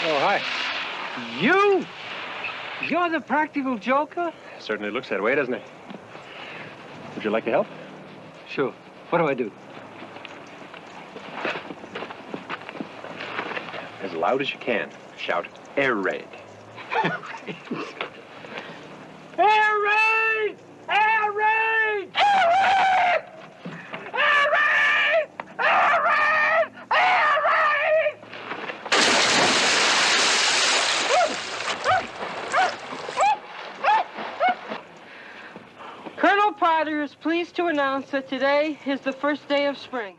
Oh, hi. You? You're the practical joker? Certainly looks that way, doesn't it? Would you like to help? Sure. What do I do? As loud as you can. Shout, air raid. Air raid! Air raid! Air raid! Air raid! Air raid! Air raid! Colonel Potter is pleased to announce that today is the first day of spring.